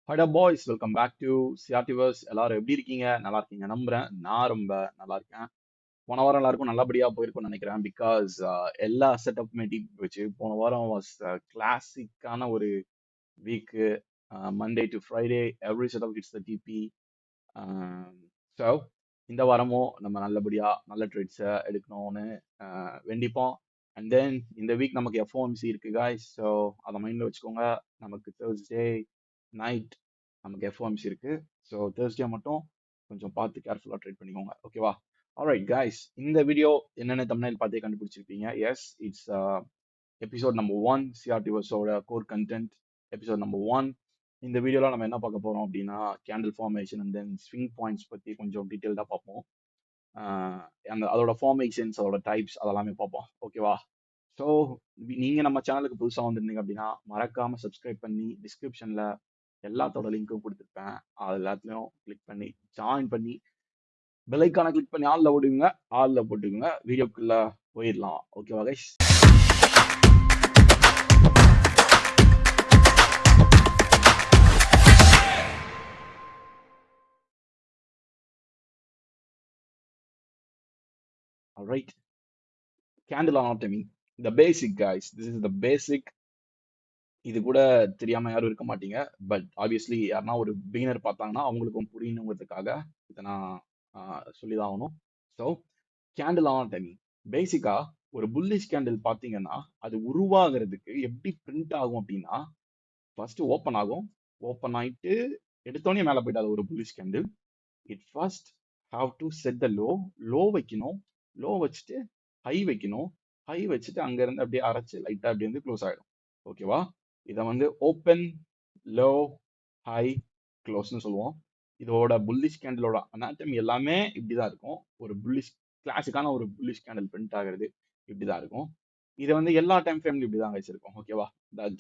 Hello boys, welcome back to CRTverse. எல்லாரும் எப்படி இருக்கீங்க? நல்லா இருக்கீங்க நம்புறேன். நான் ரொம்ப நல்லா இருக்கேன். போன வாரம் எல்லாருக்கும் நல்லபடியா போயிருக்கும்னு நினைக்கிறேன். பிகாஸ் எல்லா செட்டப்புமே டீப் வச்சு போன வாரம் வாஸ் கிளாசிக்கான ஒரு week. Monday to Friday every setup it's the DP. So இந்த வாரமும் நம்ம நல்லபடியா நல்ல ட்ரேட்ஸை எடுக்கணும்னு வேண்டிப்போம். அண்ட் தென் இந்த வீக் நமக்கு எஃப்ஓஎம்சி இருக்கு guys. ஸோ அதை மைண்ட்ல வச்சுக்கோங்க. நமக்கு தேர்ஸ்டே நைட் நமக்கு எஃப்ஓஎம்சி இருக்கு. ஸோ தேர்ஸ்டே மட்டும் கொஞ்சம் பார்த்து கேர்ஃபுல்லாக ட்ரேட் பண்ணிக்கோங்க, ஓகேவா? ஆல்ரைட் guys, இந்த வீடியோ என்னென்ன தம்ப்நெயில் பார்த்தே கண்டுபிடிச்சிருப்பீங்க. எஸ், இட்ஸ் எபிசோட் நம்பர் 1 சிஆர்டிவர்ஸோட கோர் கண்டென்ட். Episode number 1. இந்த வீடியோல நம்ம என்ன பார்க்க போறோம் அப்படின்னா candle formation and then swing points பத்தி கொஞ்சம் டீட்டெயில்டாக பார்ப்போம். அதோட ஃபார்மேஷன்ஸ், அதோட டைப்ஸ் அதெல்லாமே பார்ப்போம், ஓகேவா? ஸோ நீங்க நம்ம சேனலுக்கு புதுசாக வந்திருந்தீங்க அப்படின்னா மறக்காம சப்ஸ்கிரைப் பண்ணி டிஸ்கிரிப்ஷன்ல எல்லாத்தோட லிங்க்கும் கொடுத்துருப்பேன். அது எல்லாத்துலயும் கிளிக் பண்ணி ஜாயின் பண்ணி பெல் ஐக்கான கிளிக் பண்ணி ஆல்ல போட்டுக்குங்க. ஆல்ல போட்டுக்குங்க. வீடியோக்குள்ள போயிடலாம், ஓகேவா guys? Alright, candle anatomy, the basic guys. This is the basic. இது கூட தெரியாம யாரும் இருக்க மாட்டீங்க. பட் ஆப்வியஸ்லி யாருன்னா ஒரு பிகினர் பார்த்தாங்கன்னா அவங்களுக்கும் புரியணுங்கிறதுக்காக இதை நான் சொல்லிதான் ஆகணும். ஸோ கேண்டில் அனாட்டமி பேசிக்கா ஒரு புல்லிஷ் கேண்டில் பார்த்தீங்கன்னா அது உருவாகிறதுக்கு எப்படி பிரிண்ட் ஆகும் அப்படின்னா ஃபர்ஸ்ட் ஓப்பன் ஆகும். ஓப்பன் ஆயிட்டு எடுத்தோடனே மேலே போயிட்டாது ஒரு bullish candle. It first have to set the low. Low வைக்கணும். லோ வச்சுட்டு ஹை வைக்கணும். ஹை வச்சுட்டு அங்கேருந்து அப்படியே அரைச்சு லைட்டாக அப்படி வந்து க்ளோஸ் ஆகிடும், ஓகேவா? இதை வந்து ஓப்பன், லோ, ஹை, க்ளோஸ்னு சொல்லுவோம். இதோட புல்லிஷ் கேண்டிலோட அனாட்டமி எல்லாமே இப்படிதான் இருக்கும். ஒரு புல்லிஷ் கிளாசிக்கான ஒரு புல்லிஷ் கேண்டில் பிரிண்ட் ஆகிறது இப்படிதான் இருக்கும். இதை வந்து எல்லா டைம் ஃப்ரேம்லையும் இப்படிதான் வச்சிருக்கோம், ஓகேவா?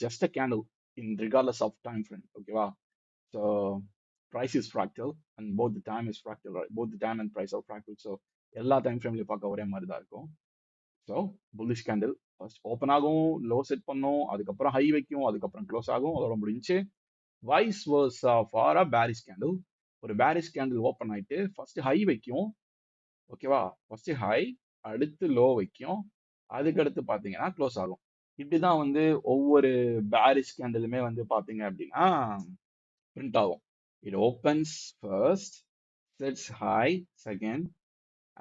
Just a candle in regardless of time frame, ஓகேவா? So price is fractal and both the time is fractal, right? Both the time and price are fractal. So எல்லா டைம் ஃப்ரேம்லையும் பார்க்க ஒரே மாதிரி தான் இருக்கும். So bullish candle first open ஆகும், low set பண்ணும், அதுக்கப்புறம் ஹை வைக்கும், அதுக்கப்புறம் க்ளோஸ் ஆகும், அதோட முடிஞ்சு. Wise வர்ஸா for a bearish candle. ஒரு பேரிஷ் கேண்டில் ஓப்பன் ஆயிட்டு ஃபர்ஸ்ட் ஹை வைக்கும், ஓகேவா? ஃபர்ஸ்ட் ஹை, அடுத்து லோ வைக்கும், அதுக்கடுத்து பார்த்தீங்கன்னா க்ளோஸ் ஆகும். இப்படிதான் வந்து ஒவ்வொரு பேரிஷ் கேண்டிலுமே வந்து பார்த்தீங்க அப்படின்னா பிரிண்ட் ஆகும். It opens first, sets high second,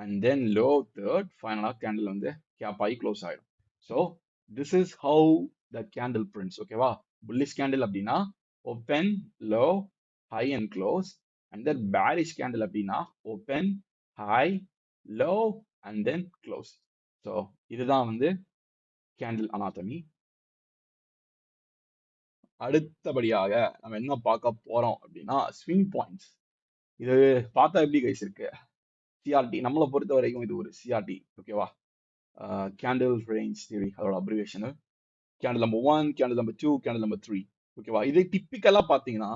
and then low third. Final candle வந்து கேப் ஆகி க்ளோஸ் ஆயிடும். So this is how the candle prints, ஓகேவா? புல்லிஷ் கேண்டில் அப்படின்னா open, low, high and close. And then bearish candle அப்படின்னா open, high, low and then close. So இதுதான் வந்து candle anatomy. அடுத்தபடியாக நம்ம என்ன பார்க்க போறோம் அப்படின்னா ஸ்விங் பாயிண்ட்ஸ். இது பார்த்தா எப்படி கைஸ் இருக்கு? சிஆர்டி நம்மளை பொறுத்த வரைக்கும் இது ஒரு சிஆர்டி, ஓகேவா? கேண்டில் ரேஞ்ச் தியரி, அதோட அப்ரிவேஷனு. Candle number 1, candle number 2, candle number 3, ஓகேவா? இது டிப்பிக்கலா பார்த்தீங்கன்னா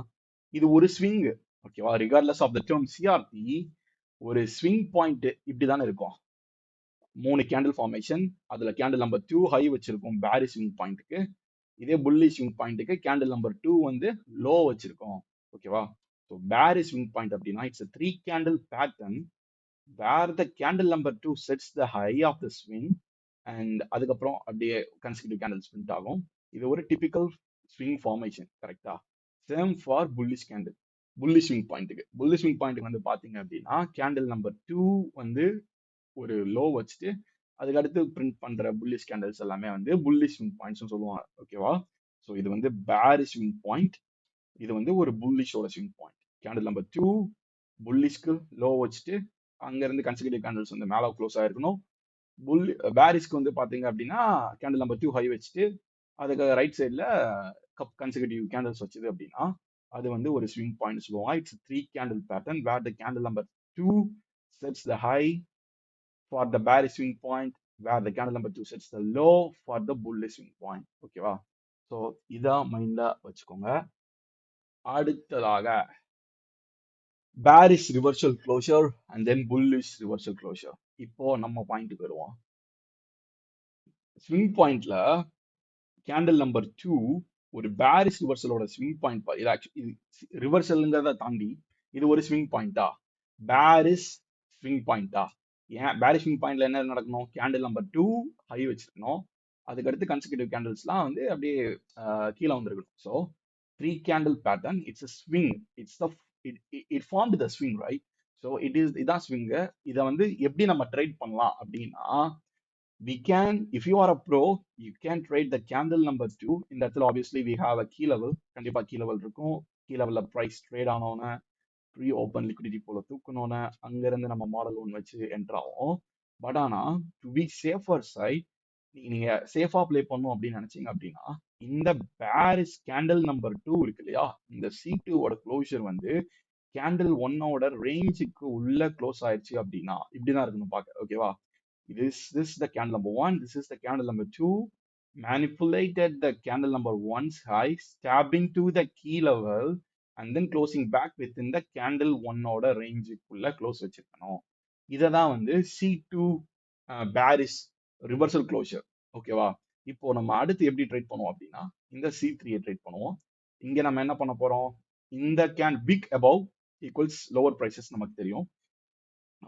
இது ஒரு ஸ்விங், ஓகேவா? Regardless of the term CRT, ஒரு ஸ்விங் பாயிண்ட் இப்படிதானே இருக்கும். 3 கேண்டில் ஃபார்மேஷன், அதுல கேண்டில் நம்பர் 2 ஹை வச்சிருக்கும் பேரி ஸ்விங் பாயிண்ட்டுக்கு. இதே புல்லி ஸ்விங் பாயிண்ட்டுக்கு கேண்டில் நம்பர் 2 வந்து லோ வச்சிருக்கோம், ஓகேவா? ஸோ பேரி ஸ்விங் பாயிண்ட் அப்படின்னா it's 3 candle pattern where the candle number 2 sets the high of the swing and அதுக்கப்புறம் அப்படியே கன்சிக்யூட்டிவ் கேண்டில் ஸ்பிரிண்ட் ஆகும். இது ஒரு டிபிக்கல் ஸ்விங் ஃபார்மேஷன், கரெக்டா? Same for bullish candle. Bullish swing பாயிண்ட்டுக்கு வந்து பாத்தீங்க அப்படின்னா கேண்டில் நம்பர் 2 வந்து ஒரு லோ வச்சுட்டு அதுக்கடுத்து பிரிண்ட் பண்ற புல்லிஷ் கேண்டில்ஸ் எல்லாமே வந்து புல்லிஷ் ஸ்விங் பாயிண்ட்ஸ் சொல்லுவாங்க, ஓகேவா? ஸோ இது வந்து பேரிஷ் ஸ்விங் பாயிண்ட், இது வந்து ஒரு புல்லிஷோட ஸ்விங் பாயிண்ட். கேண்டில் நம்பர் 2 புல்லிஷ்க்கு லோ வச்சுட்டு அங்க இருந்து கன்சிக்யூட்டிவ் கேண்டில்ஸ் வந்து மேல க்ளோஸ் ஆயிருக்கணும். பேரிஷ்க்கு வந்து பாத்தீங்க அப்படின்னா கேண்டில் நம்பர் 2 ஹை வச்சுட்டு அதுக்கு ரைட் சைட்ல கன்சிக்யூட்டிவ் கேண்டில்ஸ் வச்சுது அப்படின்னா அது வந்து ஒரு ஸ்விங் பாயிண்ட் சொல்லுவோம். It's 3 candle pattern where the candle number 2 sets the high for the bearish swing point, where the candle number 2 sets the low for the bullish swing point, ஓகேவா? So இதான் மைண்ட்ல வச்சுக்கோங்க. அடுத்ததாக bearish reversal closure and then bullish reversal closure. இப்போ நம்ம பாயிண்ட்டுக்கு வருவோம். Swing பாயிண்ட்ல கேண்டில் நம்பர் 2 ஒரு பேரிஷ் ரிவர்சலோட ஸ்விங் பாயிண்ட் இது ஆக்சுவலி ரிவர்சல்ங்கிறத தாண்டி இது ஒரு ஸ்விங் பாயிண்டா? பேரிஷ் ஸ்விங் பாயிண்டா? ஏன் பேரிஷ் ஸ்விங் பாயிண்ட்ல என்ன நடக்கணும்? கேண்டில் நம்பர் 2 ஹை வச்சிருக்கணும். அதுக்கடுத்து கன்சிக்யூட்டிவ் கேண்டில்ஸ்லாம் வந்து அப்படியே கீழே வந்திருக்கணும். So 3 candle pattern, it's a swing. It's it formed the swing, right? So இதான் ஸ்விங்கு. இதை வந்து எப்படி நம்ம ட்ரேட் பண்ணலாம் அப்படின்னா, we can, if you are a pro, you can trade the candle number 2. இந்த இடத்துல obviously we have a key level. கண்டிப்பா key level இருக்கும். key levelல price trade ஆனோன்னு ப்ரீ ஓப்பன் லிக்விடிட்டி போல தூக்கணும்னு அங்கிருந்து நம்ம மாடல் ஒன் வச்சு என்டர் ஆகும். பட் ஆனா டு பி சேஃபர் சைட், நீங்க சேஃபா ப்ளே பண்ணும் அப்படின்னு நினைச்சீங்க அப்படின்னா, இந்த பேரிஸ் கேண்டில் நம்பர் 2 இருக்கு இல்லையா, இந்த C2 ஓட க்ளோஷர் வந்து கேண்டில் ஒன்னோட ரேஞ்சுக்கு உள்ள க்ளோஸ் ஆயிடுச்சு அப்படின்னா இப்படிதான் இருக்கணும் பார்க்க. ஓகேவா? This is the candle number 1. This is the candle number 2. Manipulated the candle number 1's high, stabbing to the key level, and then closing back within the candle 1 order range குள்ள close வச்சிருக்கணும். இதை தான் வந்து C2 bearish reversal closure. ஓகேவா? இப்போ நம்ம அடுத்து எப்படி ட்ரேட் பண்ணுவோம் அப்படின்னா, இந்த C3 ட்ரேட் பண்ணுவோம். இங்க நம்ம என்ன பண்ண போறோம்? இந்த big above equals lower prices நமக்கு தெரியும்.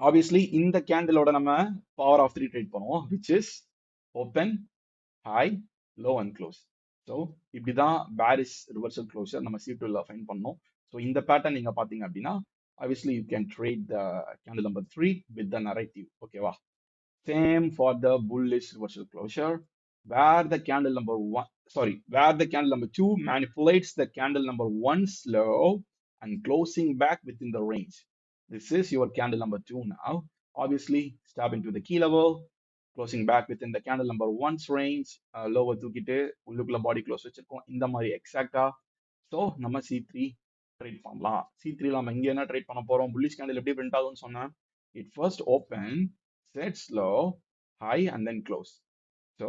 ஆப்வியஸ்லி இந்த கேண்டிலோட நம்ம பவர் ஆஃப் 3 ட்ரேட் பண்ணுவோம், which is open, high, low and close. So இப்படிதான் பேரிஷ் ரிவர்சல் க்ளோஷர் நம்ம C2ல ஃபைண்ட் பண்ணோம். ஸோ இந்த பேட்டர்ன் நீங்க பாத்தீங்க அப்படின்னா, obviously you can trade the candle number 3 with the narrative. ஓகேவா? Same for the bullish reversal closure, where the candle number 1, where the candle number 2 manipulates the candle number 1's low and closing back within the range. This is your candle number 2 now. Obviously, step into the key level, closing back within the candle number 1's range, lower தூக்கிட்டு உள்ளுக்குள்ள body close வச்சிருக்கோம். இந்த மாதிரி எக்ஸாக்டா. So நம்ம C3 trade பண்ணலாம். C3 நம்ம இங்க என்ன ட்ரேட் பண்ண போறோம்? புல்லிஷ் கேண்டில் எப்படி பிரிண்ட் ஆகும்னு சொன்னேன். It first open, sets low, high and then close. So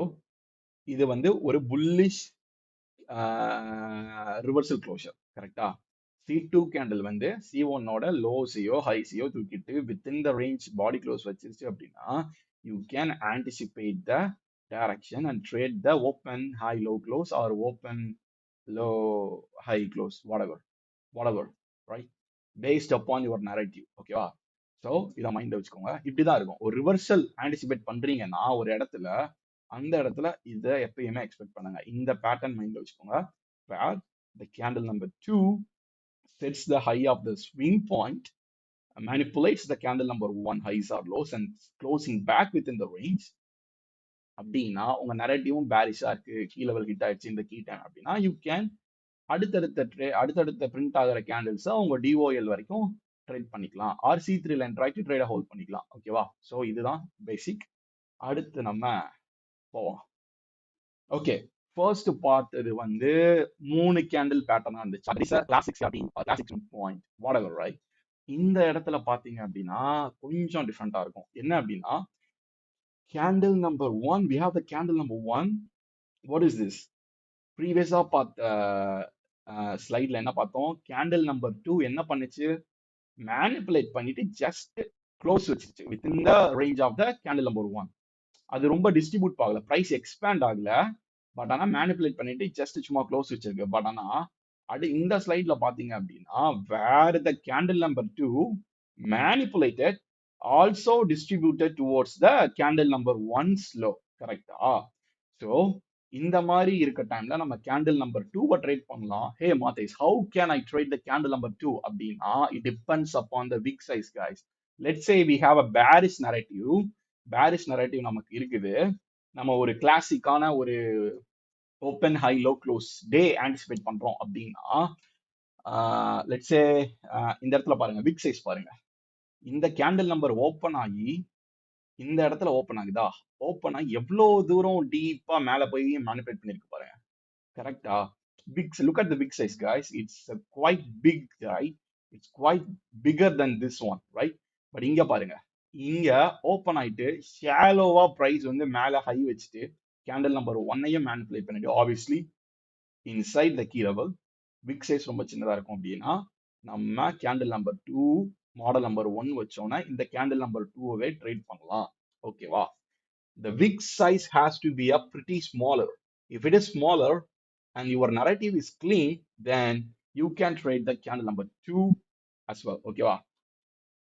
இது வந்து ஒரு bullish reversal closure, கரெக்டா? C2 கேண்டில் வந்து C1 ஓட லோஸையோ ஹைஸையோ தூக்கிட்டு within the range body close வச்சிருச்சு அப்படின்னா, you can anticipate the direction and trade the open high low close or open low high close, whatever, right? Based upon your narrative. ஓகேவா? So இதை மைண்ட்ல வச்சுக்கோங்க. இப்படிதான் இருக்கும். ஒரு ரிவர்சல் ஆன்டிசிபேட் பண்றீங்கன்னா ஒரு இடத்துல, அந்த இடத்துல இதை எப்பயுமே எக்ஸ்பெக்ட் பண்ணுங்க. இந்த பேட்டர்ன் மைண்ட்ல வச்சுக்கோங்க. where the candle number 2 sets the high of the swing point, manipulates the candle number 1 highs or lows and closing back within the range. அப்படின்னா உங்க நரேட்டிவும் பேரிஷா இருக்கு, கீ லெவல் ஹிட் ஆயிடுச்சு இந்த கீ டைம் அப்படின்னா, யூ கேன் அடுத்தடுத்த print ஆகிற candles உங்க TOL வரைக்கும் ட்ரேட் பண்ணிக்கலாம். ஆர் C3ல என்ட்ராய்ட்டு ட்ரேட ஹோல்ட் பண்ணிக்கலாம். ஓகேவா? ஸோ இதுதான் பேசிக். அடுத்து நம்ம போவோம். ஓகே, ஃபர்ஸ்ட் பார்த்தது வந்து 3 கேண்டில் பேட்டர்னா இருந்துச்சு. Classic point, whatever, right? இந்த இடத்துல பாத்தீங்க அப்படின்னா கொஞ்சம் டிஃப்ரெண்டா இருக்கும். என்ன அப்படின்னா, candle number 1, we have the candle number 1. What is this? ப்ரீவியஸா பார்த்த ஸ்லைட்ல என்ன பார்த்தோம்? கேண்டில் நம்பர் 2 என்ன பண்ணுச்சு? மேனிப்புலேட் பண்ணிட்டு ஜஸ்ட் க்ளோஸ் வச்சிருச்சு within the range of the candle number 1. அது ரொம்ப டிஸ்ட்ரிபியூட் ஆகல, பிரைஸ் எக்ஸ்பேண்ட் ஆகல. பட் ஆனா மேனிப்புலேட் பண்ணிட்டு ஜஸ்ட் சும்மா க்ளோஸ் வச்சிருக்கு. பட் ஆனா இந்த ஸ்லைட்ல பாத்தீங்க அப்படின்னா, where the candle number 2 manipulated also distributed towards the candle number 1's low. கரெக்டா? ஸோ இந்த மாதிரி இருக்க டைம்ல நம்ம கேண்டில் நம்பர் 2 ட்ரேட் பண்ணலாம். Hey Mathesh, how can I trade the candle number 2 அப்படின்னா, it depends upon the wick size guys. Let's say we have a bearish narrative நமக்கு இருக்குது. நம்ம ஒரு கிளாசிக்கான ஒரு open high low close day anticipate பண்றோம் அப்படின்னா, லெட்ஸ் சே இந்த இடத்துல பாருங்க, விக் சைஸ் பாருங்க. இந்த கேண்டில் நம்பர் ஓப்பன் ஆகி இந்த இடத்துல ஓப்பன் ஆகுதா? ஓப்பன் ஆகி எவ்வளவு தூரம் டீப்பா மேல போய் மேனிபுலேட் பண்ணிருக்கு பாருங்க. கரெக்டா? Look at the big size, guys. It's quite big, right? It's quite bigger than this one, right? But இங்க பாருங்க, இங்க ஓப்பன் ஆயிட்டு ஷாலோவா பிரைஸ் வந்து மேல ஹை வச்சுட்டு கேண்டில் நம்பர் 1ஐயும் மேனிபுலேட் பண்ணிட்டு, obviously inside the key level wick size ரொம்ப சின்னதா இருக்கும் அப்படின்னா, நம்ம கேண்டில் நம்பர் 2 மாடல் நம்பர் 1 வச்சோன்னா இந்த கேண்டில் நம்பர் 2வே ட்ரேட் பண்ணலாம். ஓகேவா? The wick size has to be a pretty smaller. If it is smaller, and your narrative is clean, then you can trade the candle number 2 as well. Okay வா?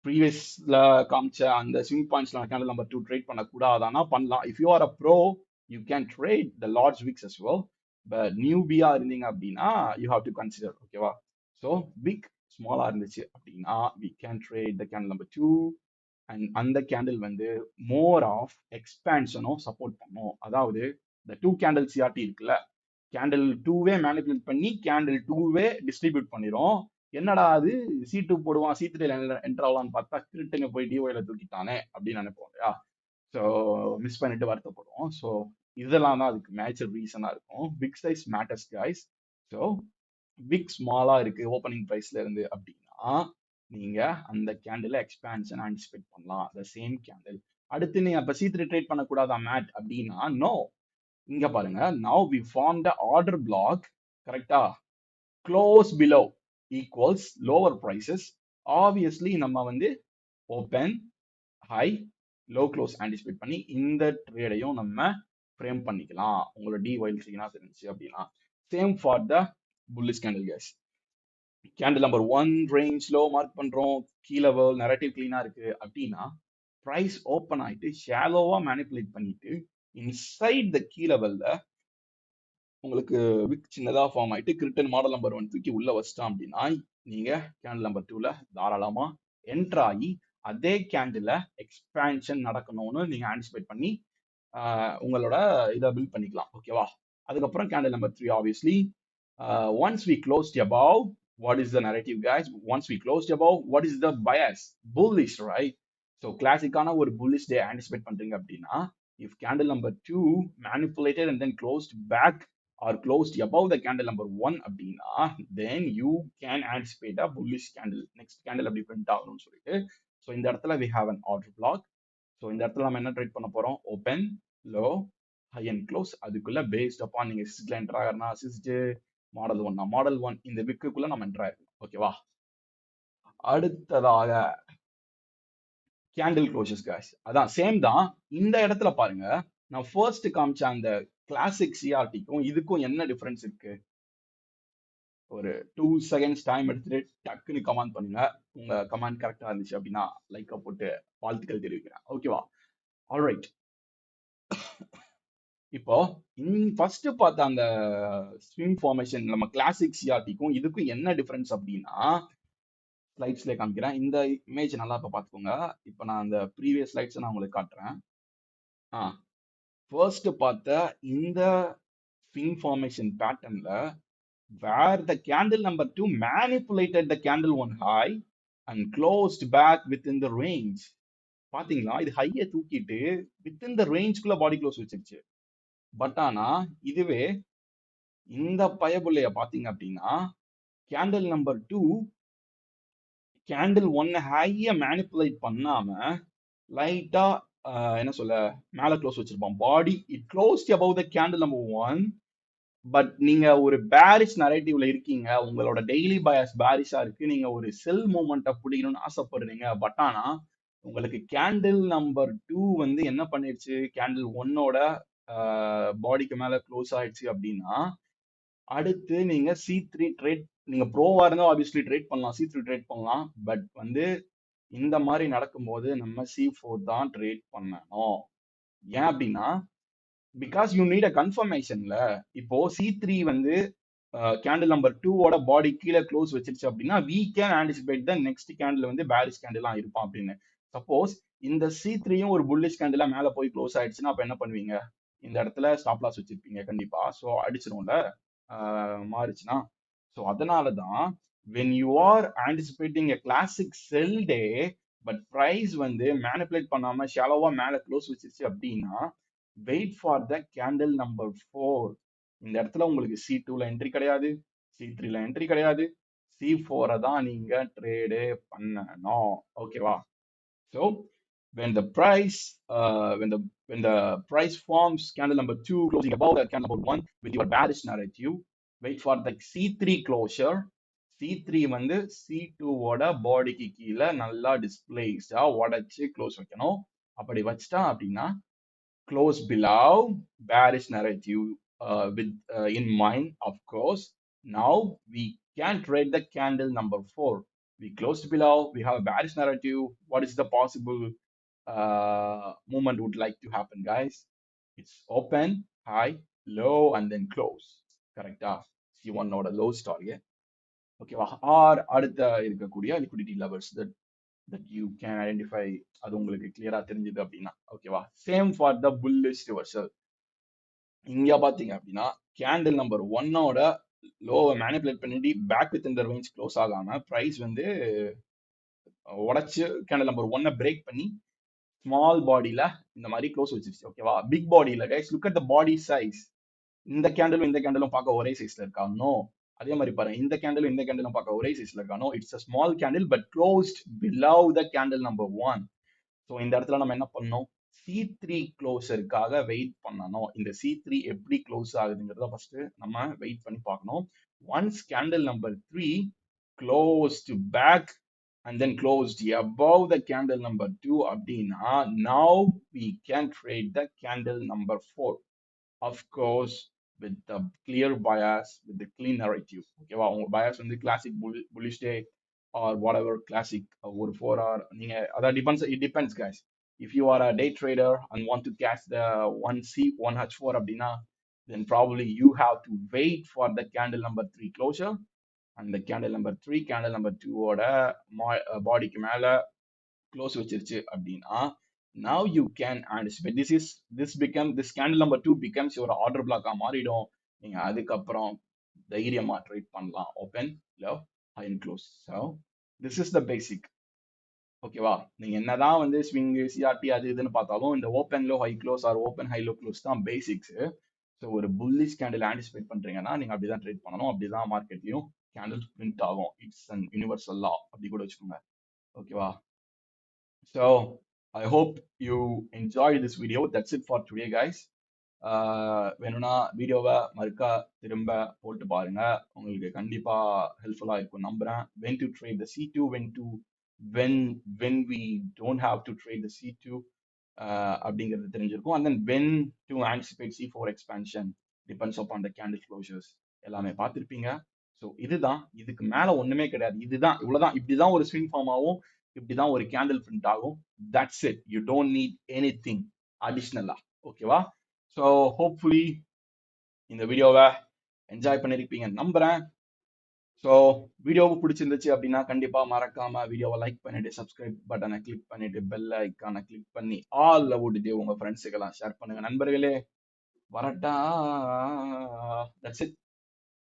ப்ரீவியஸ்ல காமிச்ச அந்த swing பாயிண்ட்ஸ்ல candle number 2 trade பண்ணக்கூடாதானா பண்ணலாம். If you are a pro you can trade the large wicks as well. But நியூபியா இருந்தீங்க அப்படின்னா யூ ஹாவ் டு கன்சிடர். ஓகேவா? ஸோ விக் ஸ்மாலா இருந்துச்சு அப்படின்னா we can trade the candle number 2 and அந்த கேண்டில் வந்து மோர் ஆஃப் எக்ஸ்பேன்ஷனும் சப்போர்ட் பண்ணும். அதாவது இந்த 2 கேண்டில் சிஆர்டி இருக்குல்ல, கேண்டில் 2வே மேனிபுலேட் பண்ணி கேண்டில் 2வே டிஸ்ட்ரிபியூட் பண்ணிரும். என்னடா அது C2 போடுவான் C3 என்டர் ஆகலான்னு பார்த்தா கிரிட்டுங்க போய் டிஒயில தூக்கிட்டானே அப்படின்னு நினைப்போம் இல்லையா? ஸோ மிஸ் பண்ணிட்டு வருத்தப்படுவோம். ஸோ இதெல்லாம் தான் அதுக்கு மேஜர் ரீசனா இருக்கும். Big size matters guys. So big ஸ்மாலா இருக்கு ஓப்பனிங் பிரைஸ்ல இருந்து அப்படின்னா நீங்க அந்த கேண்டில் எக்ஸ்பான்ஷன் ஆன்டிசிபேட் பண்ணலாம். The same candle. அடுத்து நீங்க அப்ப C3 ட்ரேட் பண்ணக்கூடாதா மேட் அப்படின்னா நோ. இங்க பாருங்க, now we formed the order block, கரெக்டா? Close below equals lower prices. Obviously நம்ம வந்து open, high, low close anticipate பண்ணி இந்த ட்ரேடையும் நம்ம ஃப்ரேம் பண்ணிக்கலாம். உங்களோட டி வைல் சிக்னா தெரிஞ்சு அப்படின்னா same for the bullish candle case. Candle number 1 range low mark பண்றோம், கீ லெவல் நரேட்டிவ் கிளீனா இருக்கு அப்படின்னா பிரைஸ் ஓப்பன் ஆயிட்டு ஷாலோவா மேனிபுலேட் பண்ணிட்டு இன்சைட் த கீ லெவல்ல உங்களுக்கு விக் சின்னதா ஃபார்ம் ஆயிட்டு கிரிட்டன் மாடல் நம்பர் 1 தூக்கி உள்ள வச்சிட்டோம் அப்படின்னா நீங்க கேண்டில் நம்பர் 2ல தாராளமா என்டர் ஆகி அதே கேண்டில் எக்ஸ்பான்ஷன் நடக்கணும்னு நீங்க ஆன்டிசிபேட் பண்ணி உங்களோட இதை பில்ட் பண்ணிக்கலாம். ஓகேவா? அதுக்கப்புறம் candle number 3 obviously once we closed above, what is the narrative guys? Once we closed above, what is the bias? Bullish, right? So கிளாசிக்கான ஒரு bullish day anticipate பண்றீங்க அப்படின்னா if candle number 2 manipulated and then closed back or closed above the candle number 1 அப்படின்னா then you can anticipate a bullish candle. next candle அப்படி print ஆகணும்னு சொல்லிட்டு so இந்த இடத்துல we have an order block. So இந்த இடத்துல நம்ம என்ன ட்ரேட் பண்ண போறோம்? Open, low, high and close. அதுக்குள்ள பேஸ்ட் அப்பான் நீங்க சிஸ்ட்ல என்டர் ஆகிறனா சிஸ்ட், மாடல் 1 மாடல் 1 இந்த விக்குள்ள நம்ம என்டர் ஆயிருக்கோம். ஓகேவா? அடுத்ததாக கேண்டில் க்ளோசஸ் guys. அதான் சேம் தான். இந்த இடத்துல பாருங்க, நான் ஃபர்ஸ்ட் காமிச்ச அந்த கிளாசிக் சிஆர்டிக்கும் இதுக்கும் என்ன டிஃபரன்ஸ் இருக்கு? ஒரு 2 செகண்ட்ஸ் டைம் எடுத்துட்டு டக்குன்னு கமெண்ட் பண்ணுங்க. உங்க கமெண்ட் கரெக்டா இருந்துச்சு அப்படின்னா லைக்கை போட்டு வாழ்த்துக்கள் தெரிவிக்கிறேன். ஓகேவா? ஆல்ரைட். இப்போ ஃபர்ஸ்ட் பார்த்த அந்த ஸ்விங் ஃபார்மேஷன் நம்ம கிளாசிக் சிஆர்டிக்கும் இதுக்கும் என்ன டிஃபரன்ஸ் அப்படின்னா ஸ்லைட்ஸ்ல காமிக்கிறேன். இந்த இமேஜ் நல்லா இப்ப பாத்துக்கோங்க. இப்போ நான் அந்த ப்ரீவியஸ் ஸ்லைட்ஸ் நான் உங்களுக்கு காட்டுறேன். ஃபர்ஸ்ட் பார்த்த இந்த ஸ்விங் ஃபார்மேஷன் பேட்டர்ன்ல where the candle number 2 manipulated the candle 1 high and closed back within the range. பாத்தீங்களா? இது ஹையை தூக்கிட்டு வித்தின் த ரேஞ்ச்குள்ள பாடி க்ளோஸ் வச்சிருச்சு. பட் ஆனா இதுவே இந்த பயபுள்ளைய பாத்தீங்க அப்படின்னா கேண்டில் நம்பர் 2 கேண்டில் 1 ஹைய மேனிப்புலேட் பண்ணாம லைட்டா என்ன சொல்ல மேல க்ளோஸ் வச்சிருப்பான். பாடி it closed above the candle number 1. But நீங்க ஒரு பேரிஷ் நரேட்டிவ்ல இருக்கீங்க, உங்களோட டெய்லி பயஸ் பேரிஷா இருக்கு, நீங்க ஒரு செல் மூமெண்ட்டை பிடிக்கணும்னு ஆசைப்படுறீங்க. பட் ஆனா உங்களுக்கு கேண்டில் நம்பர் 2 வந்து என்ன பண்ணிருச்சு? கேண்டில் 1ஓட பாடிக்கு மேல க்ளோஸ் ஆயிடுச்சு அப்படின்னா அடுத்து நீங்க C3 ட்ரேட், நீங்க ப்ரோவா இருந்தா ஆப்வியஸ்லி ட்ரேட் பண்ணலாம், C3 ட்ரேட் பண்ணலாம். பட் வந்து இந்த மாதிரி நடக்கும்போது நம்ம C4 தான் ட்ரேட் பண்ணணும். ஏன் அப்படின்னா பிகாஸ் யூ நீட் அ கன்ஃபர்மேஷன்ல. இப்போ C3 வந்து கேண்டில் நம்பர் 2ஓட பாடி கீழே க்ளோஸ் வச்சிருச்சு அப்படின்னா we can anticipate the next candle வந்து பேரிஷ் கேண்டிலாம் இருப்பான் அப்படின்னு. சப்போஸ் இந்த C3யும் ஒரு புல்லிஷ் கேண்டிலா மேல போய் க்ளோஸ் ஆயிடுச்சுன்னா அப்ப என்ன பண்ணுவீங்க? இந்த இடத்துல ஸ்டாப் லாஸ் வச்சிருப்பீங்க கண்டிப்பா. ஸோ அடிச்சிரும்ல மாறிச்சுன்னா. ஸோ அதனால தான் when you are anticipating a classic sell day but price வந்து மேனிபுலேட் பண்ணாம ஷாலோவா மேல க்ளோஸ் வச்சிருச்சு அப்படின்னா wait for the candle number 4. இந்த இடத்துல உங்களுக்கு C2ல என்ட்ரி கிடையாது, C3ல என்ட்ரி கிடையாது, C4 தான் நீங்க ட்ரேடு பண்ணணும். ஓகேவா? So when the price when the price forms candle number 2 closing above the candle number 1 with your bearish narrative, wait for the C3 closure. C3 வந்து C2ஓட பாடிக்கு கீழே நல்லா டிஸ்பிளேஸ்டா உடைச்சு க்ளோஸ் வைக்கணும். அப்படி வச்சிட்டா அப்படின்னா close below bearish narrative with in mind, of course. Now we can trade the candle number 4. We closed below, we have a bearish narrative. What is the possible movement would like to happen, guys? It's open, high, low, and then close. Correct? C1 ஓட low target. ஓகேவா? R அடுத்த இருக்கக்கூடிய liquidity levels that you can identify, அது உங்களுக்கு கிளியரா தெரிஞ்சது அப்படின்னா, ஓகேவா? Same for the bullish reversal. இங்க பாத்தீங்க அப்படின்னா கேண்டில் நம்பர் ஒன்னோட லோவை மேனிபுலேட் பண்ணிட்டு பேக் வித் இந்த ரேஞ்ச் க்ளோஸ் ஆகாம பிரைஸ் வந்து உடைச்சு கேண்டில் நம்பர் ஒன்னை பிரேக் பண்ணி ஸ்மால் பாடியில இந்த மாதிரி க்ளோஸ் வச்சிருச்சு. ஓகேவா? பிக் பாடியில guys look at the body size. இந்த கேண்டிலும் இந்த கேண்டிலும் பார்க்க ஒரே சைஸ்ல இருக்கா? நோ. அதே மாதிரி பாருங்க, இந்த கேண்டிலும் இந்த கேண்டிலும் பார்க்க ஒரே சைஸ்ல இருக்கா? No. It's a small candle but closed below the candle number one. So இந்த இடத்துல நம்ம என்ன பண்ணோம்? C3 க்ளோஸருக்காக வெயிட் பண்ணணும். இந்த C3 எப்படி க்ளோஸ் ஆகுதுங்கிறத ஃபர்ஸ்ட் நம்ம வெயிட் பண்ணி பார்க்கணும். Once candle number 3 closed back and then closed above the candle number 2 அப்படின்னா, now we can trade the candle number 4. Of course, with the clear bias, with the clean narrative. ஓகேவா? உங்க bias வந்து classic bullish day or whatever classic ஒரு 4 hour நீங்க அதான் it depends guys. If you are a day trader and want to catch the 1C 1H4 அப்படின்னா, then probably you have to wait for the candle number 3 closure and the candle number 3 candle number 2 ஓட பாடிக்கு மேல close வச்சிருச்சு அப்படின்னா, now you can anticipate this candle number 2 becomes your order block மாறிடும். நீங்க அதுக்கப்புறம் தைரியமா ட்ரேட் பண்ணலாம். Open, low, high and close. So this is the basic. ஓகேவா? நீங்க என்னதான் வந்து ஸ்விங் சிஆர்டி அது இதுன்னு பார்த்தாலும் இந்த open low high close or open high low close தான் பேசிக்ஸ். ஸோ ஒரு புல்லிஷ் கேண்டில் ஆன்டிசிபேட் பண்றீங்கன்னா நீங்க அப்படிதான் ட்ரேட் பண்ணணும். அப்படிதான் மார்க்கெட்லயும் கேண்டில் பிரிண்ட் ஆகும். இட்ஸ் அன் யூனிவர்சல் லா அப்படி கூட வச்சுக்கோங்க. ஓகேவா? So I hope you enjoyed this video. That's it for today, guys. வேணும்னா வீடியோவை மறுக்கா திரும்ப போட்டு பாருங்க. உங்களுக்கு கண்டிப்பா ஹெல்ப்ஃபுல்லா இருக்கும் நம்புறேன். When to trade the C2, when we don't have to trade the C2 அப்படிங்கிறது தெரிஞ்சிருக்கும். And then when to anticipate C4 expansion depends upon the candle closures எல்லாமே பார்த்திருப்பீங்க. ஸோ இதுதான், இதுக்கு மேல ஒண்ணுமே கிடையாது. இதுதான், இவ்வளவுதான். இப்படிதான் ஒரு ஸ்விங் ஃபார்ம் ஆகும், இப்படிதான் ஒரு கேண்டில் பிரிண்ட் ஆகும். That's it. You don't need anything அடிஷ்னலா. ஓகேவா? ஸோ ஹோப்ஃபுல்லி இந்த வீடியோவை என்ஜாய் பண்ணிருப்பீங்க நம்புறேன். ஸோ வீடியோ பிடிச்சிருந்துச்சு அப்படின்னா கண்டிப்பா மறக்காம வீடியோவை லைக் பண்ணிட்டு சப்ஸ்கிரைப் பட்டனை கிளிக் பண்ணிட்டு பெல் ஐக்கானை கிளிக் பண்ணி ஆல்ல விட்டுட்டு உங்க ஃப்ரெண்ட்ஸுக்கெல்லாம் ஷேர் பண்ணுங்க. நண்பர்களே வரட்டா. That's it.